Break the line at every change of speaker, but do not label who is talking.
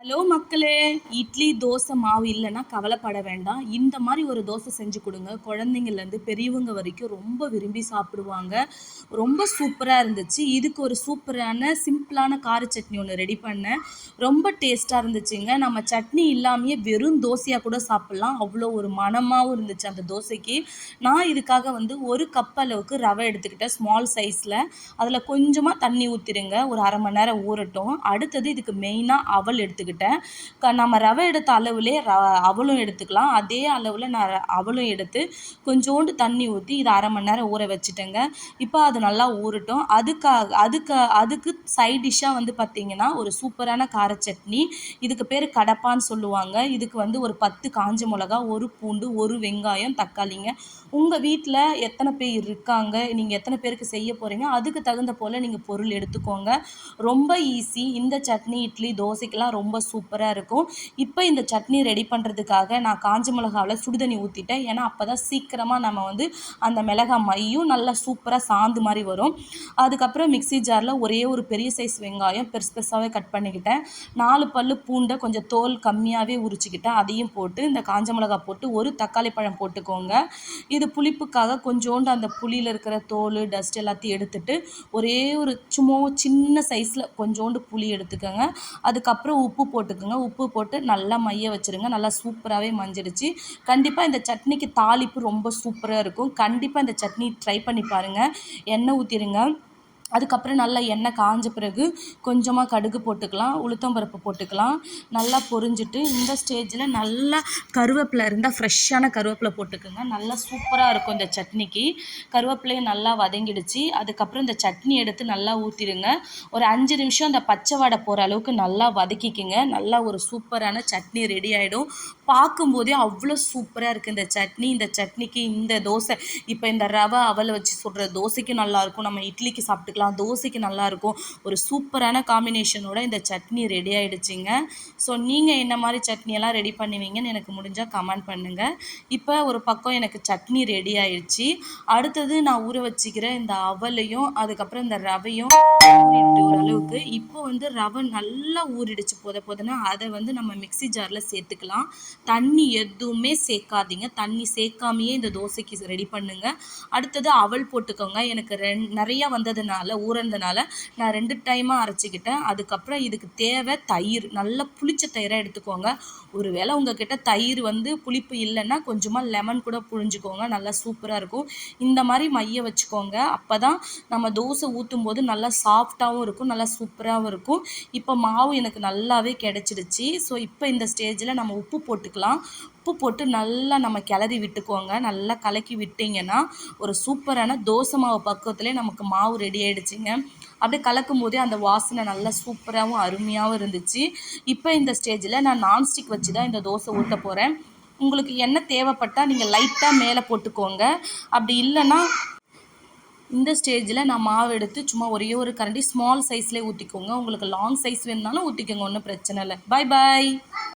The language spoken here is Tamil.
ஹலோ மக்களே! இட்லி, தோசை மாவு இல்லன்னா கவலைப்பட வேண்டாம். இந்த மாரி ஒரு தோசை செஞ்சு குடுங்க. குழந்தைங்கள்லேருந்து பெரியவங்க வரைக்கும் ரொம்ப விரும்பி சாப்பிடுவாங்க. ரொம்ப சூப்பரா இருந்துச்சு. இதுக்கு ஒரு சூப்பரான சிம்பிளான கார சட்னி ஒண்ணு ரெடி பண்ணேன். ரொம்ப டேஸ்ட்டா இருந்துச்சுங்க. நம்ம சட்னி இல்லாமயே வெறும் தோசையா கூட சாப்பிடலாம். அவ்வளோ ஒரு மணமாவும் இருந்துச்சு அந்த தோசைக்கு. நான் இதுக்காக வந்து 1 கப் அளவுக்கு ரவை எடுத்துக்கிட்டேன் ஸ்மால் சைஸ்ல. அதில கொஞ்சமா தண்ணி ஊத்திருங்க. ஒரு 1/2 மணி நேரம் ஊறட்டும். அடுத்தது இதுக்கு மெயினா அவல் எடுத்துக்கிட்டேன். நம்ம ரவை எடுத்த அளவுலே அவலும் எடுத்துக்கலாம். அதே அளவுல நான் அவலும் எடுத்து கொஞ்சோண்டு தண்ணி ஊத்தி இத 1/2 மணி நேரம் ஊற வச்சுட்டேங்க. இப்போ அது நல்லா ஊறட்டும். அதுக்கு சைட் டிஷ்ஷா வந்து பார்த்தீங்கன்னா, ஒரு சூப்பரான கார சட்னி. இதுக்கு பேரு கடப்பான்னு சொல்லுவாங்க. இதுக்கு வந்து ஒரு 10 காஞ்ச மிளகா, 1 பூண்டு, 1 வெங்காயம், தக்காளிங்க. உங்க வீட்ல எத்தனை பேர் இருக்காங்க? நீங்க எத்தனை பேருக்கு செய்ய போறீங்க? அதுக்கு தகுந்த போல நீங்க பொருள் எடுத்துக்கோங்க. ரொம்ப ஈஸி. இந்த சட்னி இட்லி, தோசைக்கெல்லாம் ரொம்ப சூப்பரா இருக்கும். இப்போ இந்த சட்னி ரெடி பண்ணுறதுக்காக நான் காஞ்ச மிளகாவுல சுடுதண்ணி ஊத்திட்டேன். ஏன்னா, அப்பதான் சீக்கிரமா நம்ம வந்து அந்த மிளகா மையும் நல்லா சூப்பரா சாந்து மாரி வரும். அதுக்கப்புறம் மிக்ஸி ஜார்ல ஒரே ஒரு பெரிய சைஸ் வெங்காயம் பெருசு பெருசாவே கட் பண்ணிக்கிட்டேன். 4 பல்லு பூண்ட கொஞ்சம் தோல் கம்மியாவே உரிச்சுக்கிட்டேன். அதையும் போட்டு இந்த காஞ்ச மிளகா போட்டு ஒரு தக்காளி பழம் போட்டுக்கோங்க. இது புளிப்புக்காக கொஞ்சோண்டு அந்த புளியில இருக்கிற தோல், டஸ்ட் எல்லாத்தையும் எடுத்துட்டு, ஒரே ஒரு சும்மா சின்ன சைஸ்ல கொஞ்சோண்டு புளி எடுத்துக்கங்க. அதுக்கப்புறம் உப்பு போட்டுக்கங்க. உப்பு போட்டு நல்லா மைய வச்சுருங்க. நல்லா சூப்பராவே மஞ்சிடுச்சு. கண்டிப்பா இந்த சட்னிக்கு தாளிப்பு ரொம்ப சூப்பரா இருக்கும். கண்டிப்பா இந்த சட்னி ட்ரை பண்ணி பாருங்க. எண்ணெய் ஊத்திருங்க. அதுக்கப்புறம் நல்லா எண்ணெய் காஞ்ச பிறகு கொஞ்சமாக கடுகு போட்டுக்கலாம், உளுத்தம் பருப்பு போட்டுக்கலாம். நல்லா பொரிஞ்சிட்டு இந்த ஸ்டேஜில் நல்லா கருவேப்பிலை இருந்தால் ஃப்ரெஷ்ஷான கருவேப்பிலை போட்டுக்கோங்க. நல்லா சூப்பராக இருக்கும் இந்த சட்னிக்கு. கருவேப்பிலையும் நல்லா வதங்கிடுச்சு. அதுக்கப்புறம் இந்த சட்னி எடுத்து நல்லா ஊற்றிடுங்க. ஒரு 5 நிமிஷம் அந்த பச்சை வாடை போகிற அளவுக்கு நல்லா வதக்கிக்கிங்க. நல்லா ஒரு சூப்பரான சட்னி ரெடி ஆகிடும். பார்க்கும்போதே அவ்வளோ சூப்பராக இருக்குது இந்த சட்னி. இந்த சட்னிக்கு இந்த தோசை இப்போ இந்த ரவை அவலை வச்சு சுடுற தோசைக்கும் நல்லாயிருக்கும். நம்ம இட்லிக்கு சாப்பிட்டுக்கலாம். தோசைக்கு நல்லாயிருக்கும். ஒரு சூப்பரான காம்பினேஷனோட இந்த சட்னி ரெடி ஆகிடுச்சிங்க. ஸோ நீங்கள் என்ன மாதிரி சட்னியெல்லாம் ரெடி பண்ணுவீங்கன்னு எனக்கு முடிஞ்சால் கமெண்ட் பண்ணுங்கள். இப்போ ஒரு பக்கம் எனக்கு சட்னி ரெடி ஆயிடுச்சு. அடுத்தது நான் ஊற வச்சுக்கிற இந்த அவலையும் அதுக்கப்புறம் இந்த ரவையும் ஊறிட்டு ஓரளவுக்கு இப்போ வந்து ரவை நல்லா ஊறிடுச்சு போதுன்னா அதை வந்து நம்ம மிக்ஸி ஜாரில் சேர்த்துக்கலாம். தண்ணி எதுவுமே சேர்க்காதீங்க. தண்ணி சேர்க்காமையே இந்த தோசைக்கு ரெடி பண்ணுங்க. அடுத்தது அவல் போட்டுக்கோங்க. எனக்கு நிறையா வந்ததுனால ஊறதுனால நான் 2 டைமாக அரைச்சிக்கிட்டேன். அதுக்கப்புறம் இதுக்கு தேவை தயிர். நல்லா புளிச்ச தயிராக எடுத்துக்கோங்க. ஒருவேளை உங்ககிட்ட தயிர் வந்து புளிப்பு இல்லைன்னா கொஞ்சமாக லெமன் கூட புழிஞ்சுக்கோங்க. நல்லா சூப்பராக இருக்கும். இந்த மாதிரி மைய வச்சுக்கோங்க. அப்போ தான் நம்ம தோசை ஊற்றும் போது நல்லா சாஃப்டாகவும் இருக்கும், நல்லா சூப்பராகவும் இருக்கும். இப்போ மாவு எனக்கு நல்லாவே கிடச்சிடுச்சு. ஸோ இப்போ இந்த ஸ்டேஜில் நம்ம உப்பு போட்டுக்கலாம். உப்பு போட்டு நல்லா நம்ம கிளறி விட்டுக்கோங்க. நல்லா கலக்கி விட்டிங்கன்னா ஒரு சூப்பரான தோசை மாவு பக்குவத்திலே நமக்கு மாவு ரெடி ஆகிடுச்சிங்க. அப்படியே கலக்கும் போதே அந்த வாசனை நல்லா சூப்பராகவும் அருமையாகவும் இருந்துச்சு. இப்போ இந்த ஸ்டேஜில் நான் நான்ஸ்டிக் வச்சு தான் இந்த தோசை ஊற்ற போகிறேன். உங்களுக்கு எண்ணெய் தேவைப்பட்டால் நீங்கள் லைட்டாக மேலே போட்டுக்கோங்க. அப்படி இல்லைன்னா இந்த ஸ்டேஜில் நான் மாவு எடுத்து சும்மா ஒரே ஒரு கரண்டி ஸ்மால் சைஸ்லேயே ஊற்றிக்கோங்க. உங்களுக்கு லாங் சைஸ் வேணுனாலும் ஊற்றிக்கோங்க. ஒன்றும் பிரச்சனை இல்லை. பாய் பாய்.